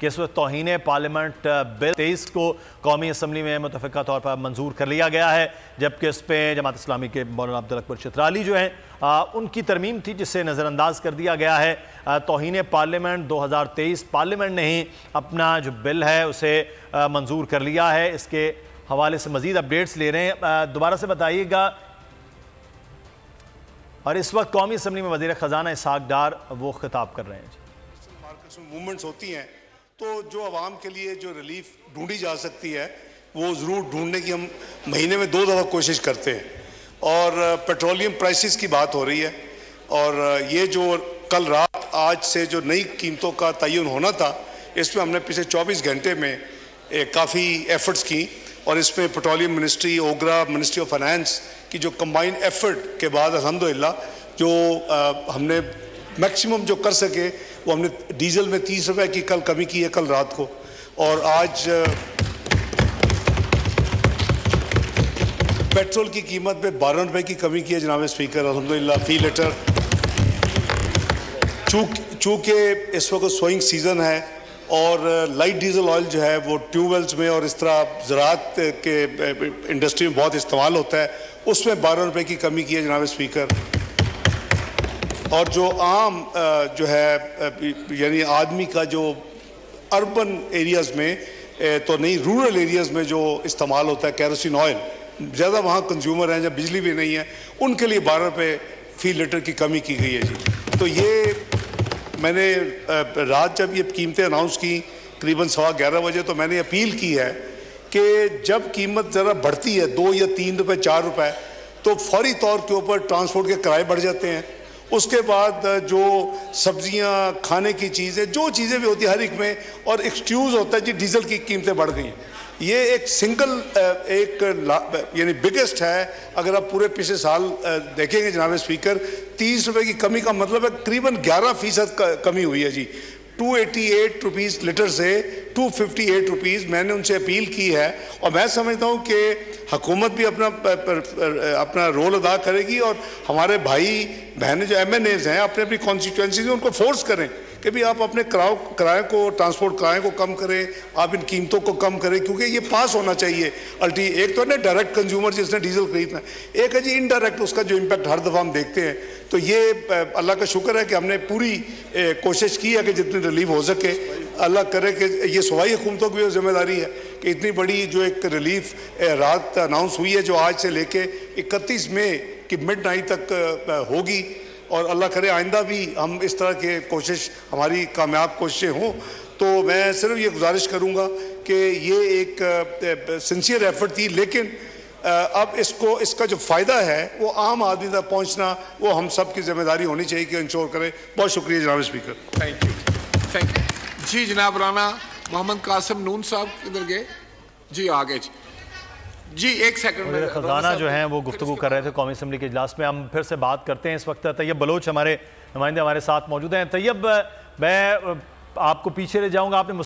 कि इस वक्त तौहीन पार्लियामेंट बिल 23 को कौमी असम्बली में मुतफ़िका तौर पर मंजूर कर लिया गया है, जबकि इस पर जमात इस्लामी के मौलाना अब्दुल अकबर चित्राली जो हैं उनकी तरमीम थी जिसे नज़रअंदाज कर दिया गया है। तौहीन पार्लियामेंट 2023 पार्लियामेंट ने ही अपना जो बिल है उसे मंजूर कर लिया है। इसके हवाले से मज़ीद अपडेट्स ले रहे हैं, दोबारा से बताइएगा। और इस वक्त कौमी असम्बली में वज़ीर ख़जाना इसहाक़ डार वो खिताब कर रहे हैं। मार्केट्स में मूवमेंट्स होती हैं तो जो आवाम के लिए जो रिलीफ ढूंढी जा सकती है वो ज़रूर ढूंढने की हम महीने में 2 दफ़ा कोशिश करते हैं। और पेट्रोलियम प्राइसेस की बात हो रही है और ये जो कल रात आज से जो नई कीमतों का तयन होना था, इसमें हमने पिछले 24 घंटे में काफ़ी एफर्ट्स की और इसमें petroleum ministry, OGRA, ministry of finance की जो कंबाइंड एफर्ट के बाद अल्हम्दुलिल्लाह जो हमने मैक्सिमम जो कर सके वो हमने डीजल में 30 रुपए की कल कमी की है कल रात को, और आज पेट्रोल की कीमत पे 12 रुपए की कमी की है जनाब स्पीकर, अल्हम्दुलिल्लाह फी लीटर। चूँकि इस वक्त सोइंग सीज़न है और लाइट डीजल ऑयल जो है वो ट्यूबवेल्स में और इस तरह ज़राअत के इंडस्ट्री में बहुत इस्तेमाल होता है, उसमें 12 रुपए की कमी की है जनाब स्पीकर। और जो आम जो है यानी आदमी का जो अर्बन एरियाज़ में तो नहीं, रूरल एरियाज़ में जो इस्तेमाल होता है केरोसिन ऑयल, ज़्यादा वहाँ कंज्यूमर हैं जब बिजली भी नहीं है, उनके लिए 12 रुपये फी लीटर की कमी की गई है जी। तो ये मैंने रात जब ये कीमतें अनाउंस की करीबन 11:15 बजे, तो मैंने अपील की है कि जब कीमत ज़रा बढ़ती है 2 या 3 रुपये 4 रुपये, तो फौरी तौर के ऊपर ट्रांसपोर्ट के किराए बढ़ जाते हैं। उसके बाद जो सब्जियां, खाने की चीज़ें, जो चीज़ें भी होती है हर एक में, और एक्सक्यूज़ होता है जी डीजल की कीमतें बढ़ गई हैं। ये एक सिंगल यानी बिगेस्ट है। अगर आप पूरे पिछले साल देखेंगे जनाब स्पीकर, 30 रुपये की कमी का मतलब है करीबन 11% कमी हुई है जी। 288 रुपीज़ लीटर से 258 रुपीज़। मैंने उनसे अपील की है और मैं समझता हूँ कि हुकूमत भी अपना रोल अदा करेगी और हमारे भाई बहनें जो MNAs हैं अपने अपनी कॉन्स्टिट्यूंसी में उनको फोर्स करें कि भी आप अपने किराए को, ट्रांसपोर्ट किराए को कम करें, आप इन कीमतों को कम करें, क्योंकि ये पास होना चाहिए। एक तो है ना डायरेक्ट कंज्यूमर जिसने डीजल खरीदना है, एक है जी इनडायरेक्ट, उसका जो इम्पैक्ट हर दफ़ा हम देखते हैं। तो ये अल्लाह का शुक्र है कि हमने पूरी कोशिश की है कि जितनी रिलीफ हो सके। अल्लाह करे कि ये सूबाई हुकूमतों की भी जिम्मेदारी है कि इतनी बड़ी जो एक रिलीफ रात अनाउंस हुई है जो आज से लेके 31 मई की मिडनाइट तक होगी, और अल्लाह करे आइंदा भी हम इस तरह के कोशिश, हमारी कामयाब कोशिशें हों। तो मैं सिर्फ ये गुजारिश करूँगा कि ये एक सिंसियर एफर्ट थी, लेकिन अब इसका जो फ़ायदा है वो आम आदमी तक पहुँचना वो हम सब की जिम्मेदारी होनी चाहिए कि इंश्योर करें। बहुत शुक्रिया जनाब स्पीकर। थैंक यू जी। जनाब राना मोहम्मद कासिम नून साहब किधर गए जी? आगे जी 1 सेकंड में खजाना जो हैं वो गुफ्तगू कर रहे थे कौमी असम्बली के इजलास में। हम फिर से बात करते हैं। इस वक्त तैयब बलोच हमारे नुमाइंदे हमारे साथ मौजूद हैं। तैयब, मैं आपको पीछे ले जाऊंगा। आपने